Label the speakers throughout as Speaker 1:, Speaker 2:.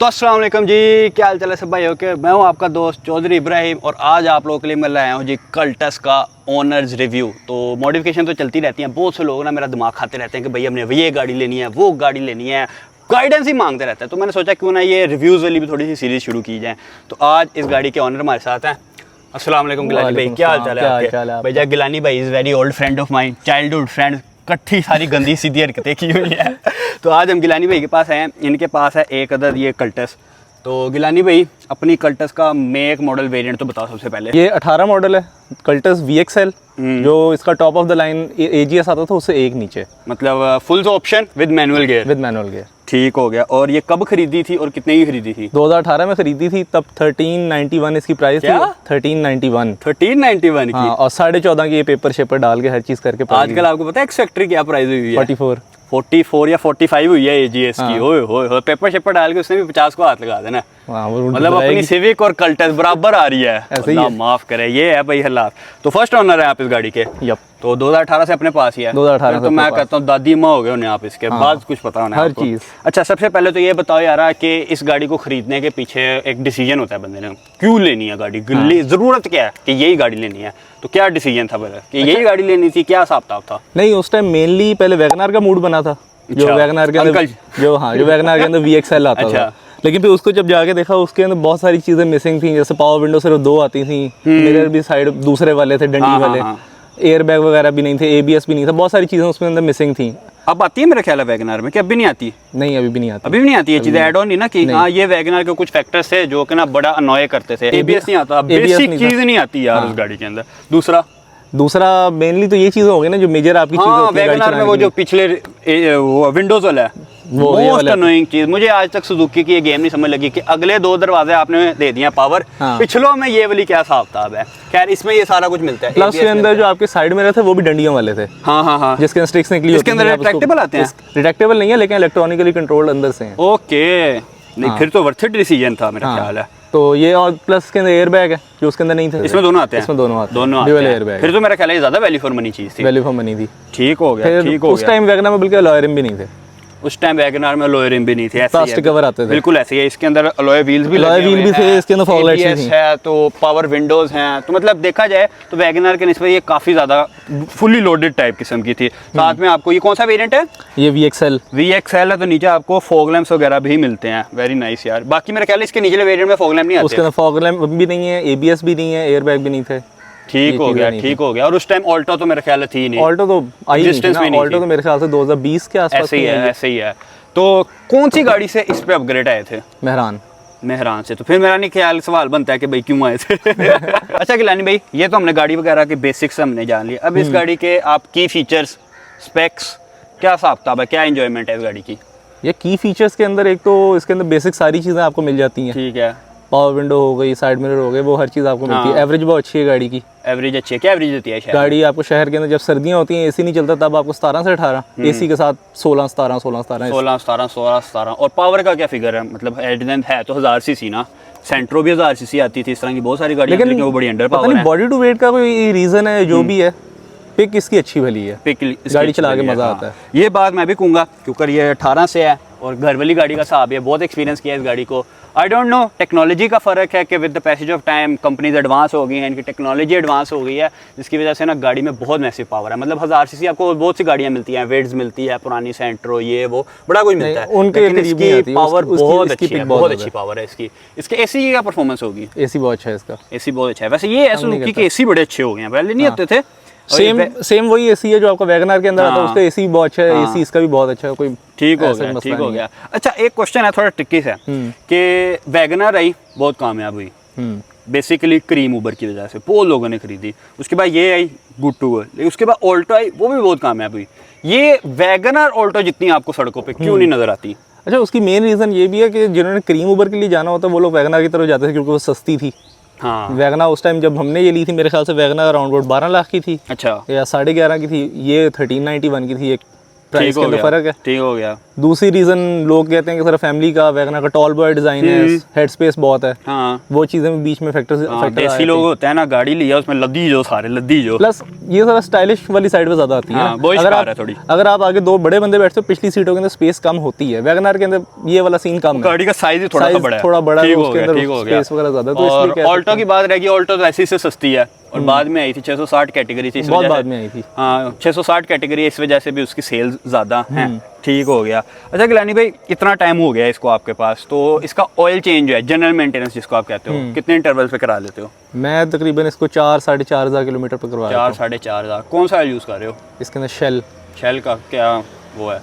Speaker 1: तो अस्सलाम वालेकुम जी, क्या हाल चाल है सब भाई? ओके, मैं हूं आपका दोस्त चौधरी इब्राहिम और आज आप लोगों के लिए मैं लाया हूं जी कल्टस का ओनर्स रिव्यू। तो मॉडिफिकेशन तो चलती रहती हैं, बहुत से लोग ना मेरा दिमाग खाते रहते हैं कि भाई हमने ये गाड़ी लेनी है, वो गाड़ी लेनी है, गाइडेंस ही मांगते रहते हैं। तो मैंने सोचा क्यों ना ये रिव्यूज़ वाली भी थोड़ी सी सीरीज़ शुरू की जाए। तो आज इस गाड़ी के ओनर हमारे साथ हैं। अस्सलाम वालेकुम गिलानी भाई, क्या हाल चाल है आपके? भाई गिलानी भाई is very old friend of mine, childhood friend, कट्ठी सारी गंदी सीधी हरकतें की हुई है। तो आज हम गिलानी भाई के पास आए हैं। इनके पास है एक अदद ये कल्टस। तो गिलानी भाई अपनी कल्टस का मेक मॉडल वेरिएंट तो बताओ सबसे पहले।
Speaker 2: ये 18 मॉडल है कल्टस VXL, जो इसका top of the line AGS आता था उससे एक नीचे,
Speaker 1: मतलब full option with manual gear. ठीक हो गया। और ये कब खरीदी थी और कितने की खरीदी थी?
Speaker 2: 2018 में खरीदी थी, तब 1391 इसकी प्राइस थी। 1391 की।
Speaker 1: हाँ,
Speaker 2: और 14.5 की ये पेपर शेपर डाल के हर चीज करके
Speaker 1: आजकल आपको पता है एक्स फैक्ट्री क्या प्राइस हुई है?
Speaker 2: 44
Speaker 1: या 45 हुई है AGS की। ओए पेपर शेपर डाल के उसने भी 50 को हाथ लगा देना। मतलब अपनी सिविक और कल्टस बराबर आ रही है। अल्लाह माफ करे, ये है भाई हालात। तो फर्स्ट ओनर है आप इस गाड़ी के?
Speaker 2: यप।
Speaker 1: तो 2018 से अपने पास ही है?
Speaker 2: 2018
Speaker 1: तो मैं कहता हूँ दादी माँ हो गए उन्हें आप इसके बाद कुछ पता होना
Speaker 2: हर चीज।
Speaker 1: अच्छा, सबसे पहले तो ये बताओ यार कि इस गाड़ी को खरीदने के पीछे एक डिसीजन होता है बंदे ने, क्यों लेनी है गाड़ी, जरूरत क्या है कि यही गाड़ी लेनी है? तो क्या डिसीजन था पहले कि यही गाड़ी लेनी थी, क्या हिसाब किताब था?
Speaker 2: नहीं, उस टाइम मेनली पहले वैगनार का मूड बना था, जो वैगनार के अंदर जो वैगनार के अंदर VXL आता था। लेकिन फिर उसको जब जाके देखा उसके अंदर बहुत सारी चीजें मिसिंग थी, जैसे पावर विंडो सिर्फ 2 आती थी, मिरर भी साइड दूसरे वाले थे, डंडी वाले, एयर बैग वगैरह भी नहीं थे, ABS भी नहीं था, बहुत सारी चीजें उसके अंदर मिसिंग थी।
Speaker 1: अब आती है मेरा ख्याल है वैगनार में, कि अभी नहीं आती?
Speaker 2: नहीं, अभी भी नहीं आती।
Speaker 1: अभी भी नहीं आती ये चीजें ऐड ऑन नहीं ना कि हाँ ये वैगनार के कुछ फैक्टर्स थे जो कि ना बड़ा अनॉय करते थे। ABS नहीं आता, बेसिक चीज नहीं आती यार उस गाड़ी के अंदर।
Speaker 2: दूसरा मेनली तो ये चीजें हो गई ना जो मेजर आपकी चीजें होती है
Speaker 1: वैगनार में, वो जो पिछले विंडोज वाला है, मोस्ट अनोइंग चीज मुझे आज तक सुजुकी की ये गेम नहीं समझ लगी कि अगले 2 दरवाजे आपने दे दिए पावर, पिछलों में ये वाली क्या हिसाब किताब है? खैर इसमें ये सारा कुछ मिलता है।
Speaker 2: प्लस के अंदर जो आपके साइड में रहते हैं वो भी डंडियों वाले थे।
Speaker 1: हाँ,
Speaker 2: जिसके स्टिक्स निकली,
Speaker 1: इसके अंदर रिट्रैक्टेबल आते हैं?
Speaker 2: रिट्रैक्टेबल नहीं है लेकिन इलेक्ट्रॉनिकली कंट्रोल्ड अंदर से हैं।
Speaker 1: ओके, नहीं फिर तो वर्थ इट डिसीजन था मेरा ख्याल है।
Speaker 2: तो ये, और प्लस के अंदर एयर बैग है जो उसके अंदर नहीं थे।
Speaker 1: इसमें दोनों आते हैं?
Speaker 2: इसमें दोनों आते
Speaker 1: हैं एयर बैग। फिर तो मेरा ख्याल है ज्यादा वैल्यू फॉर मनी चीज थी।
Speaker 2: वैल्यू फॉर मनी थी।
Speaker 1: ठीक हो गया।
Speaker 2: उस टाइम वैगनार में बिल्कुल अलॉय रिम भी नहीं थे।
Speaker 1: उस टाइम वैगनार में अलॉय रिम भी नहीं थे,
Speaker 2: प्लास्टिक कवर आते थे।
Speaker 1: बिल्कुल ऐसे ही है। इसके अंदर अलॉय व्हील्स भी
Speaker 2: थे, इसके अंदर फॉग लाइट्स
Speaker 1: है, तो पावर विंडोज हैं। तो मतलब देखा जाए तो वैगनार के निस्बत ये काफी ज्यादा फुल्ली लोडेड टाइप किस्म की थी। साथ में आपको ये कौन सा वेरिएंट है? ये VXL है। तो नीचे आपको फॉग लैंप्स वगैरह भी मिलते हैं। वेरी नाइस यार। बाकी मेरा ख्याल है इसके नीचे वेरिएंट में फॉग लैंप नहीं आते।
Speaker 2: उसके अंदर फॉग लैंप भी नहीं है, ABS भी नहीं है, एयर बैग भी नहीं थे।
Speaker 1: ठीक हो गया। और उस टाइम ऑल्टो तो मेरे ख्याल थी नहीं।
Speaker 2: ऑल्टो तो आई नहीं, ऑल्टो तो मेरे ख्याल से 2020 के आसपास
Speaker 1: ऐसे ही है। तो कौन सी गाड़ी से इस पे अपग्रेड आए थे? मेहरान से। तो फिर मेरा नहीं ख्याल सवाल बनता है कि भाई क्यों आए थे? अच्छा गिलानी भाई, ये तो हमने गाड़ी वगैरह के बेसिक्स हमने जान लिया। अब इस गाड़ी के आप की फीचर्स, स्पेक्स, क्या हिसाब किताब है, क्या एंजॉयमेंट है इस गाड़ी की?
Speaker 2: ये की फीचर्स के अंदर एक तो इसके अंदर बेसिक सारी चीज़ें आपको मिल जाती हैं।
Speaker 1: ठीक है।
Speaker 2: पावर विंडो हो गई, साइड मिरर हो गए, वो हर चीज़ आपको मिलती है। एवरेज बहुत अच्छी है गाड़ी की।
Speaker 1: एवरेज अच्छी है? क्या एवरेज देती है
Speaker 2: गाड़ी आपको शहर के अंदर? जब सर्दियाँ होती हैं AC नहीं चलता तब आपको 17 से 18, AC के साथ 16-17।
Speaker 1: और पावर का क्या फिगर है? मतलब एडिडेंट है तो 1000 cc ना, सेंट्रो भी 1000 cc आती थी, इस तरह की बहुत सारी गाड़ियां, लेकिन वो बड़ी अंडर पावर है।
Speaker 2: बॉडी टू वेट का कोई रीजन है, जो भी है, पिक इसकी अच्छी भली है, गाड़ी चला के मजा आता है।
Speaker 1: ये बात मैं भी कहूँगा क्योंकि ये 18 से है और घर वाली गाड़ी का साहब है, बहुत एक्सपीरियंस किया है इस गाड़ी को। आई डोंट नो टेक्नोलॉजी का फ़र्क है कि with the passage of time companies advance हो गई हैं, इनकी टेक्नोलॉजी एडवांस हो गई है, जिसकी वजह से ना गाड़ी में बहुत मैसिव पावर है। मतलब 1000 cc आपको बहुत सी गाड़ियाँ मिलती हैं, वेड्स मिलती है, पुरानी सेंट्रो, ये वो बड़ा कुछ मिलता है, लेकिन इसकी पावर बहुत अच्छी है, बहुत अच्छी पावर है इसकी। इसके AC की क्या परफॉर्मेंस होगी?
Speaker 2: AC बहुत अच्छा है इसका।
Speaker 1: AC बहुत अच्छा है। वैसे ये सुजुकी के AC बड़े अच्छे हो गए हैं, पहले नहीं आते थे।
Speaker 2: सेम वही AC है जो आपका वैगनार के अंदर आता है, उसका AC भी बहुत अच्छा है। AC इसका भी बहुत अच्छा है। कोई
Speaker 1: ठीक हो गया। अच्छा, एक क्वेश्चन है थोड़ा ट्रिकी सा कि वैगनार आई बहुत कामयाब हुई बेसिकली क्रीम उबर की वजह से, बहुत लोगों ने खरीदी। उसके बाद ये आई गुड टू गो, लेकिन उसके बाद ऑल्टो आई, वो भी बहुत कामयाब हुई। ये वैगनार ऑल्टो जितनी आपको सड़कों पे क्यों नहीं नजर आती?
Speaker 2: अच्छा, उसकी मेन रीजन ये भी है कि जिन्होंने क्रीम उबर के लिए जाना होता है वो लोग वैगनार की तरफ जाते थे क्योंकि वो सस्ती थी।
Speaker 1: हाँ,
Speaker 2: वैगनार उस टाइम जब हमने ये ली थी मेरे ख्याल से वैगनार अराउंड 12 लाख की थी।
Speaker 1: अच्छा,
Speaker 2: या 11.5 की थी। ये 1391 की थी। एक प्राइस के अंदर फर्क है।
Speaker 1: ठीक हो गया।
Speaker 2: दूसरी रीज़न लोग कहते हैं कि सर फैमिली का वैगनर का टॉल बॉय डिज़ाइन है, हेड स्पेस बहुत है,
Speaker 1: हाँ
Speaker 2: वो चीज़ें भी बीच में फैक्टर
Speaker 1: देसी लोग होते हैं ना, गाड़ी लिया उसमें लद्दी जो सारे लद्दी जो,
Speaker 2: प्लस ये सारा स्टाइलिश वाली साइड पे ज़्यादा आती है
Speaker 1: हाँ,
Speaker 2: ना।
Speaker 1: वो
Speaker 2: अगर
Speaker 1: शिकार
Speaker 2: आप
Speaker 1: है थोड़ी।
Speaker 2: अगर आप आगे दो बड़े बंदे बैठते हो पिछली सीटों के अंदर स्पेस कम होती है, वैगनर के अंदर ये वाला सीन कम है,
Speaker 1: गाड़ी का साइज थोड़ा सा बड़ा है,
Speaker 2: थोड़ा बड़ा है,
Speaker 1: ठीक हो
Speaker 2: उसके
Speaker 1: गया,
Speaker 2: अंदर
Speaker 1: ठीक हो गया।
Speaker 2: स्पेस वगैरह ज़्यादा है, तो
Speaker 1: और
Speaker 2: इसलिए कह
Speaker 1: ऑल्टो की बात रहेगी, ऑल्टो तो ऐसी से सस्ती है और बाद में आई थी 660 कैटेगरी थी, इस
Speaker 2: बहुत
Speaker 1: वजह
Speaker 2: बाद
Speaker 1: से
Speaker 2: में आई थी।
Speaker 1: हाँ 660 कैटेगरी, इस वजह से भी उसकी सेल्स ज़्यादा हैं। ठीक हो गया। अच्छा गिलानी भाई, इतना टाइम हो गया इसको आपके पास, तो इसका ऑयल चेंज है, जनरल मेंटेनेंस जिसको आप कहते हो, कितने इंटरवल पे करा लेते हो?
Speaker 2: मैं तकरीबन इसको 4-4.5 किलोमीटर पर करवा रहा
Speaker 1: 4-4.5 कौन सा यूज़ कर रहे हो?
Speaker 2: इसके अंदर शेल
Speaker 1: शेल का क्या वो है?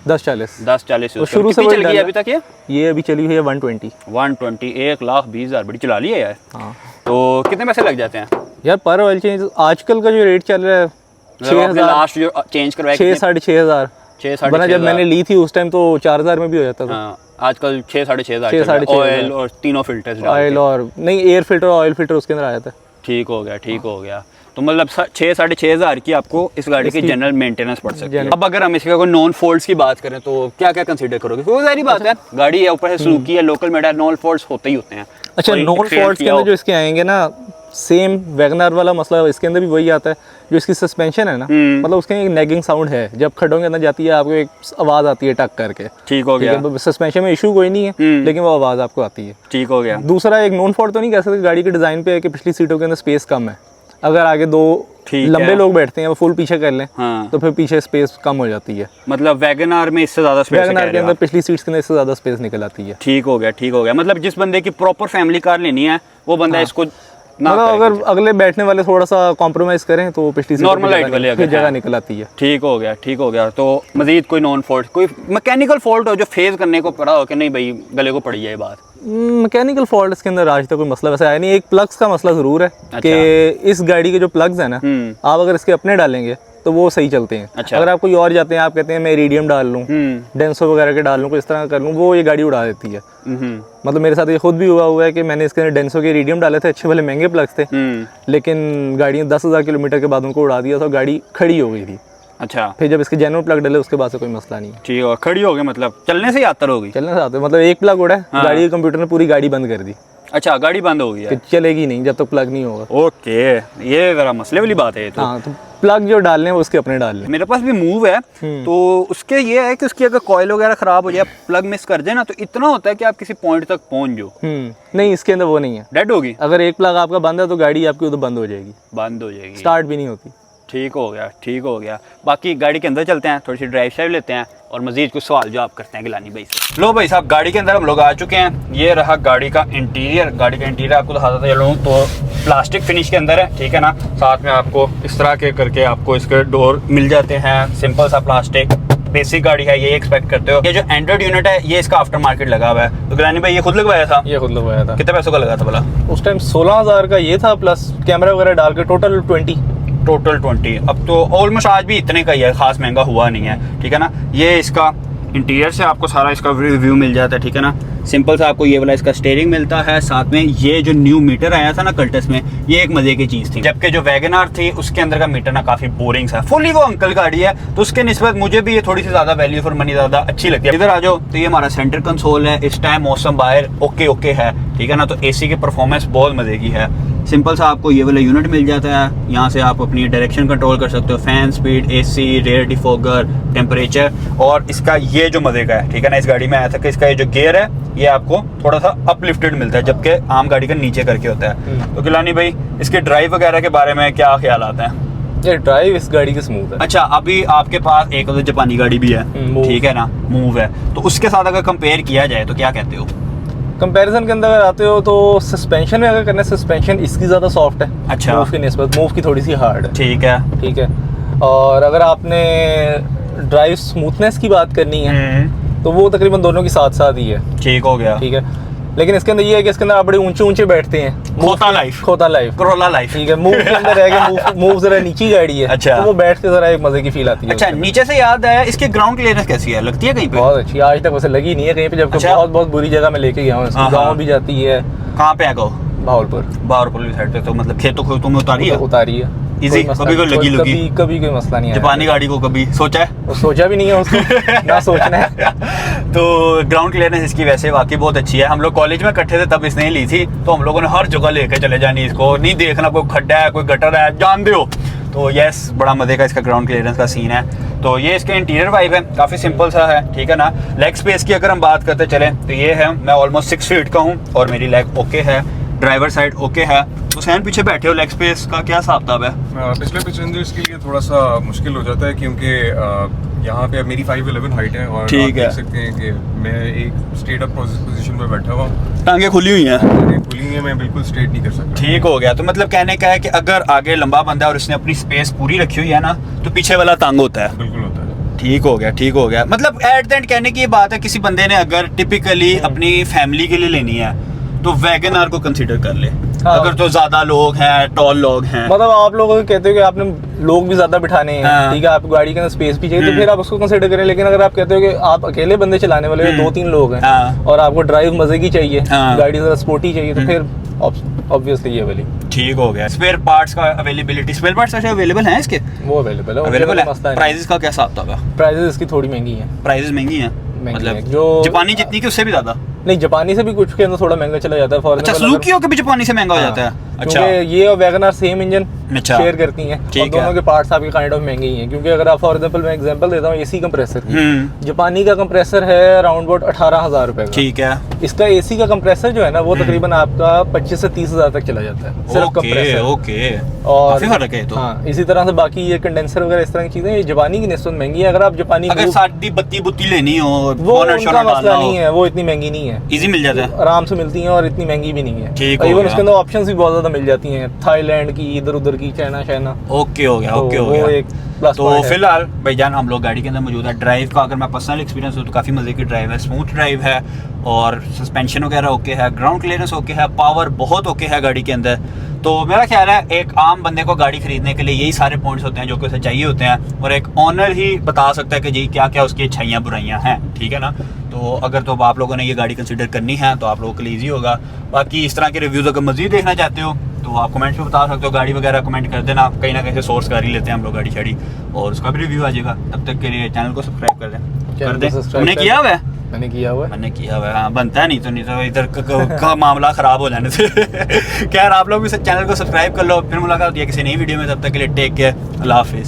Speaker 2: 1040
Speaker 1: 1040
Speaker 2: शुरू से
Speaker 1: चल
Speaker 2: वही
Speaker 1: गई
Speaker 2: डाला।
Speaker 1: अभी तक ये
Speaker 2: अभी चली हुई है 120।
Speaker 1: 120, 1,20,000, बड़ी चला ली है यार।
Speaker 2: हाँ
Speaker 1: तो कितने पैसे लग जाते हैं
Speaker 2: यार पर ऑयल चेंज? आजकल का जो रेट चल रहा है
Speaker 1: मतलब आपने
Speaker 2: 6,000,
Speaker 1: लास्ट जो चेंज करवाया
Speaker 2: 6-6.5
Speaker 1: 6-6.5
Speaker 2: बना। जब मैंने ली थी उस टाइम तो 4,000 में भी हो जाता था।
Speaker 1: हाँ, आजकल 6-6.5
Speaker 2: 6-6.5
Speaker 1: ऑयल और तीनों फिल्टर्स
Speaker 2: ऑयल और नहीं, एयर फिल्टर और ऑयल फिल्टर उसके अंदर आया था।
Speaker 1: ठीक हो गया, ठीक हो गया। तो मतलब 6-6.5 की आपको इस गाड़ी की जनरल मेंटेनेंस पड़ सकती है। अब अगर हम इसके कोई नॉन फॉल्ट्स की बात करें तो क्या क्या कंसीडर करोगे? वो सारी बात है, गाड़ी है ऊपर से सुजुकी है, लोकल मेड है, नॉन फॉल्ट्स होते ही होते हैं।
Speaker 2: अच्छा,
Speaker 1: कोई
Speaker 2: नॉन
Speaker 1: एक्सीडेंट
Speaker 2: फॉल्ट्स के
Speaker 1: किया
Speaker 2: अंदर
Speaker 1: हो।
Speaker 2: जो इसके आएंगे ना, सेम वैगनर वाला मसला इसके अंदर भी वही आता है। जो इसकी सस्पेंशन है ना, मतलब उसके एक नैगिंग साउंड है, जब खड्डों के अंदर जाती है आपको एक आवाज़ आती है टक करके।
Speaker 1: ठीक हो गया।
Speaker 2: सस्पेंशन में इशू कोई नहीं है, लेकिन वो आवाज़ आपको आती है।
Speaker 1: ठीक हो गया।
Speaker 2: दूसरा, एक नॉन फॉल्ट तो नहीं कह सकते, गाड़ी के डिज़ाइन पे है कि पिछली सीटों के अंदर स्पेस कम है। अगर आगे दो लंबे लोग बैठते हैं वो फुल पीछे कर लें,
Speaker 1: हाँ।
Speaker 2: तो फिर पीछे स्पेस कम हो जाती है।
Speaker 1: मतलब वैगनआर में इससे ज़्यादा स्पेस
Speaker 2: वैगनआर के अंदर पिछली सीट्स के अंदर इससे ज़्यादा स्पेस निकल आती है।
Speaker 1: ठीक हो गया, ठीक हो गया। मतलब जिस बंदे की प्रॉपर फैमिली कार लेनी है वो बंदा इसको ना
Speaker 2: मतलब अगर अगले बैठने वाले थोड़ा सा कॉम्प्रोमाइज करें तो पिछली सीट
Speaker 1: नॉर्मल हाइट वाले
Speaker 2: फिर जगह निकल आती है।
Speaker 1: ठीक हो गया, ठीक हो गया। तो मजीद कोई नॉन फॉल्ट, कोई मैकेनिकल फॉल्ट हो जो फेस करने को पड़ा हो कि नहीं भाई गले को पड़ी है ये बात?
Speaker 2: मैकेनिकल फॉल्ट इसके अंदर आज तक कोई मसला वैसे आया नहीं। एक प्लग्स का मसला ज़रूर है कि इस गाड़ी के जो प्लग्स है ना, आप अगर इसके अपने डालेंगे तो वो सही चलते हैं।
Speaker 1: अच्छा।
Speaker 2: अगर आप कोई और जाते हैं, आप कहते हैं मैं इरिडियम डाल लूँ, डेंसो वगैरह के डाल लूँ, कुछ इस तरह कर लूँ, वो ये गाड़ी उड़ा देती है। मतलब मेरे साथ ये खुद भी हुआ है कि मैंने इसके अंदर डेंसो के इरिडियम डाले थे, अच्छे भले महंगे प्लग्स थे, लेकिन गाड़ी ने 10,000 किलोमीटर के बाद उनको उड़ा दिया तो गाड़ी खड़ी हो गई थी।
Speaker 1: अच्छा।
Speaker 2: फिर जब इसके जेनुइन प्लग डले उसके बाद से कोई मसला नहीं है।
Speaker 1: ठीक है, खड़ी हो गई मतलब चलने से ही आतर हो गई?
Speaker 2: चलने से आते मतलब एक प्लग उड़ा है, गाड़ी के कंप्यूटर ने पूरी गाड़ी बंद कर दी।
Speaker 1: अच्छा, गाड़ी बंद हो गई है,
Speaker 2: चलेगी नहीं जब तक प्लग नहीं होगा।
Speaker 1: ओके, ये जरा मसले वाली बात है ये तो।
Speaker 2: हाँ, तो प्लग जो डालने हैं वो उसके अपने डाल लें।
Speaker 1: मेरे पास भी मूव है, तो उसके ये है कि उसकी अगर कॉइल वगैरह खराब हो जाए, प्लग मिस कर दे ना, तो इतना होता है कि आप किसी पॉइंट तक पहुंच जाओ।
Speaker 2: नहीं, इसके अंदर वो नहीं है,
Speaker 1: डेड होगी।
Speaker 2: अगर एक प्लग आपका बंद है तो गाड़ी आपकी उधर बंद हो जाएगी,
Speaker 1: बंद हो जाएगी,
Speaker 2: स्टार्ट भी नहीं होती।
Speaker 1: ठीक हो गया, ठीक हो गया। बाकी गाड़ी के अंदर चलते हैं, थोड़ी सी ड्राइव शाइव लेते हैं और मजीद कुछ सवाल जो आप करते हैं गिलानी भाई से। लो भाई साहब, गाड़ी के अंदर हम लोग आ चुके हैं। ये रहा गाड़ी का इंटीरियर। गाड़ी का इंटीरियर आपको दिखाता चलूँ तो प्लास्टिक फिनिश के अंदर है, ठीक है ना। साथ में आपको इस तरह के करके आपको इसके डोर मिल जाते हैं, सिंपल सा प्लास्टिक। बेसिक गाड़ी है, ये एक्सपेक्ट करते हो। ये जो एंड्रॉइड यूनिट है ये इसका आफ्टर मार्केट लगा हुआ है। तो गिलानी भाई ये खुद लगवाया था?
Speaker 2: ये खुद लगवाया था।
Speaker 1: कितने पैसों का लगा था भला?
Speaker 2: उस टाइम 16,000 का ये था, प्लस कैमरा वगैरह डाल के टोटल 20।
Speaker 1: अब तो ऑलमोस्ट आज भी इतने का ही है, खास महंगा हुआ नहीं है, ठीक है ना। ये इसका इंटीरियर से आपको सारा इसका व्यू मिल जाता है, ठीक है ना। सिंपल सा आपको ये वाला इसका स्टीयरिंग मिलता है। साथ में ये जो न्यू मीटर आया था ना कल्टस में, ये एक मजे की चीज थी, जबकि जो वैगनआर थी उसके अंदर का मीटर ना काफी बोरिंग सा। फुली वो अंकल गाड़ी है तो उसके निस्बत मुझे भी ये थोड़ी सी ज्यादा वैल्यू फॉर मनी ज्यादा अच्छी लगती है। इधर आ जाओ तो ये हमारा सेंटर कंसोल है। इस टाइम मौसम बाहर ओके है, ठीक है ना, तो एसी की परफॉर्मेंस बहुत मजे की है। सिंपल सा आपको ये वाला यूनिट मिल जाता है। यहाँ से आप अपनी डायरेक्शन कंट्रोल कर सकते हो, fan speed, AC, rear defogger, temperature. और इसका ये जो मजे का है, ठीक है ना, इस गाड़ी में आया था कि इसका ये जो गियर है ये आपको थोड़ा सा अपलिफ्टेड मिलता है, जबकि आम गाड़ी का नीचे करके होता है। तो गिलानी भाई इसके ड्राइव वगैरह के बारे में क्या ख्याल आता है?
Speaker 2: ये ड्राइव इस गाड़ी की स्मूथ है।
Speaker 1: अच्छा, अभी आपके पास एक तो जापानी गाड़ी भी है, ठीक है ना, मूव है, तो उसके साथ अगर कंपेयर किया जाए तो क्या कहते हो?
Speaker 2: कंपैरिजन के अंदर अगर आते हो तो सस्पेंशन में अगर करना, सस्पेंशन इसकी ज़्यादा सॉफ्ट है।
Speaker 1: अच्छा।
Speaker 2: मूव की निस्बत मूव की थोड़ी सी हार्ड है।
Speaker 1: ठीक है।
Speaker 2: और अगर आपने ड्राइव स्मूथनेस की बात करनी है तो वो तकरीबन दोनों की साथ साथ ही है।
Speaker 1: ठीक हो गया।
Speaker 2: ठीक है, लेकिन इसके अंदर ये है कि इसके अंदर आप बड़े ऊंचे बैठते हैं। खोता लाइफ
Speaker 1: कोरोला लाइफ,
Speaker 2: ठीक है। मूव के अंदर है कि मूव जरा नीची गाड़ी है।
Speaker 1: अच्छा।
Speaker 2: तो वो बैठ के जरा एक मजे की फील आती है।
Speaker 1: अच्छा, नीचे से याद आया, इसके ग्राउंड क्लियरेंस कैसी है? लगती है कहीं पे?
Speaker 2: बहुत अच्छी, आज तक वैसे लगी नहीं है कहीं पे, जबकि
Speaker 1: अच्छा।
Speaker 2: बहुत बुरी जगह में लेके गया हूँ इसको। गाँव भी जाती है।
Speaker 1: कहाँ पे है गाँव?
Speaker 2: भावलपुर
Speaker 1: की साइड पे, तो मतलब खेतों में उतारी है?
Speaker 2: उतारी है।
Speaker 1: इजी, कभी कोई लगी लुगी,
Speaker 2: कभी कोई मसला नहीं है।
Speaker 1: जापानी गाड़ी को कभी सोचा है?
Speaker 2: वो सोचा भी नहीं है उसको ना सोचना है।
Speaker 1: तो ग्राउंड क्लियरेंस इसकी वैसे वाकई बहुत अच्छी है। हम लोग कॉलेज में इकट्ठे थे तब इसने ही ली थी, तो हम लोगों ने हर जगह लेके चले जानी इसको, नहीं देखना कोई खड्डा है कोई गटर है, जानते हो। तो यस, बड़ा मजे का इसका ग्राउंड क्लियरेंस का सीन है। तो ये इसके इंटीरियर वाइब है, काफ़ी सिंपल सा है, ठीक है ना। लेग स्पेस की अगर हम बात करते चलें तो ये है, मैं ऑलमोस्ट 6 फीट का हूँ और मेरी लेग ओके है, ड्राइवर साइड ओके है। हुसैन पीछे बैठे हो, लेग स्पेस का क्या हिसाब किताब है?
Speaker 3: पिछले पैसेंजर्स के लिए थोड़ा सा मुश्किल हो जाता है क्योंकि यहाँ पे मेरी 5'11" हाइट है और
Speaker 1: ठीक
Speaker 3: आप
Speaker 1: है।
Speaker 3: देख सकते हैं कि मैं एक स्ट्रेट अप पोजीशन में बैठा हुआ हूँ,
Speaker 1: टांगे खुली हुई हैं,
Speaker 3: खुली हुई है, मैं बिल्कुल स्ट्रेट नहीं कर सकता।
Speaker 1: ठीक हो गया। तो मतलब कहने का है कि अगर आगे लंबा बंदा है और उसने अपनी स्पेस पूरी रखी हुई है ना, तो पीछे वाला तंग होता है।
Speaker 3: बिल्कुल होता है।
Speaker 1: ठीक हो गया, ठीक हो गया। मतलब एट द एंड कहने की ये बात है, किसी बंदे ने अगर टिपिकली अपनी फैमिली के लिए लेनी है तो वैगन आर को कंसीडर कर ले।
Speaker 2: हाँ।
Speaker 1: अगर तो ज्यादा लोग हैं, टॉल लोग हैं,
Speaker 2: मतलब आप लोग अगर कहते हो कि आपने लोग भी ज्यादा बिठाने हैं,
Speaker 1: हाँ।
Speaker 2: ठीक है, आप गाड़ी के अंदर स्पेस भी चाहिए, तो फिर आप उसको कंसीडर करें। लेकिन अगर आप कहते हो कि आप अकेले बंदे चलाने वाले हो, 2-3 लोग हैं,
Speaker 1: हाँ।
Speaker 2: और आपको ड्राइव मजे की चाहिए,
Speaker 1: हाँ।
Speaker 2: गाड़ी जरा स्पोर्टी चाहिए, तो फिर ऑब्वियसली ये वाली
Speaker 1: ठीक हो गया। स्पेयर पार्ट्स का अवेलेबिलिटी, स्पेयर पार्ट्स ऐसे अवेलेबल हैं इसके?
Speaker 2: वो अवेलेबल है,
Speaker 1: अवेलेबल है।
Speaker 2: मसला नहीं।
Speaker 1: प्राइसेस का क्या हिसाब था?
Speaker 2: प्राइसेस इसकी थोड़ी महंगी है,
Speaker 1: प्राइसेस महंगी हैं,
Speaker 2: महंगी
Speaker 1: मतलब
Speaker 2: है। जो
Speaker 1: जापानी जितनी की उससे भी ज्यादा?
Speaker 2: नहीं, जापानी से भी कुछ के अंदर थोड़ा महंगा चला जाता है। फॉर
Speaker 1: अच्छा, सुजुकी हो के भी जापानी से महंगा हो जाता है? अच्छा,
Speaker 2: क्योंकि ये और वैगनआर सेम इंजन
Speaker 1: अच्छा।
Speaker 2: शेयर करती हैं, और
Speaker 1: ठीक है।
Speaker 2: दोनों के पार्ट्स आपके काइंड ऑफ महंगे ही हैं। क्योंकि अगर आप फॉर एग्जांपल, मैं एग्जांपल देता हूँ एसी कंप्रेसर की, जापानी का कंप्रेसर है अराउंड अबाउट 18,000 रुपए का।
Speaker 1: ठीक है।
Speaker 2: इसका एसी का कंप्रेसर जो है ना, वो तकरीबन आपका 25 से 30,000 तक चला जाता है सिर्फ
Speaker 1: ओके
Speaker 2: कंप्रेसर।
Speaker 1: ओके,
Speaker 2: और
Speaker 1: काफी फर्क है तो।
Speaker 2: हाँ, इसी तरह से बाकी ये कंडेंसर वगैरह इस तरह की चीजें, ये जापानी की निस्बत महंगी है। अगर आप जापानी
Speaker 1: अगर साड़ी बत्ती बुत्ती लेनी हो,
Speaker 2: वो
Speaker 1: बोनट
Speaker 2: उनका
Speaker 1: शोनट
Speaker 2: मसला
Speaker 1: डालना
Speaker 2: नहीं
Speaker 1: हो,
Speaker 2: है, वो इतनी महंगी नहीं है,
Speaker 1: इजी मिल जाता है।
Speaker 2: आराम से मिलती हैं और इतनी महंगी भी नहीं है।
Speaker 1: ठीक हो
Speaker 2: इवन
Speaker 1: गया।
Speaker 2: उसके अंदर ऑप्शंस भी बहुत ज्यादा मिल जाती हैं, थाईलैंड की, इधर उधर की, चाइना शाइना।
Speaker 1: ओके हो गया, ओके
Speaker 2: तो
Speaker 1: हो
Speaker 2: वो
Speaker 1: गया।
Speaker 2: एक प्लस
Speaker 1: तो
Speaker 2: पॉइंट है।
Speaker 1: फिलहाल भाईजान हम लोग गाड़ी के अंदर मौजूद है। ड्राइव का अगर मैं पर्सनल एक्सपीरियंस हो तो काफ़ी मज़े की ड्राइव है, स्मूथ ड्राइव है, और सस्पेंशन वगैरह ओके है, ग्राउंड क्लियरेंस ओके है, पावर बहुत ओके है गाड़ी के अंदर। तो मेरा ख्याल है एक आम बंदे को गाड़ी खरीदने के लिए यही सारे पॉइंट्स होते हैं जो कि उसे चाहिए होते हैं, और एक ऑनर ही बता सकता है कि जी क्या क्या उसकी अच्छाइयाँ बुराइयाँ हैं, ठीक है ना। तो अगर तो आप लोगों ने ये गाड़ी कंसिडर करनी है तो आप लोगों के लिए ईजी होगा। बाकी इस तरह के रिव्यूज़ अगर मज़ीद देखना चाहते हो तो आप कमेंट्स में बता सकते हो, गाड़ी वगैरह कमेंट कर देना, कहीं ना कहीं से सोर्स कर ही लेते हैं हम लोग गाड़ी शाड़ी, और उसका भी रिव्यू आ जाएगा। तब तक के लिए चैनल को सब्सक्राइब कर दें। कर दें, तुमने किया हुआ है?
Speaker 2: मैंने किया हुआ है।
Speaker 1: मैंने किया हुआ है, हाँ, बनता है, नहीं तो इधर का मामला ख़राब हो जाने से। खैर, आप लोग भी चैनल को सब्सक्राइब कर लो। फिर मुलाकात होती है किसी नई वीडियो में, तब तक के लिए टेक केयर, अल्लाह हाफिज़।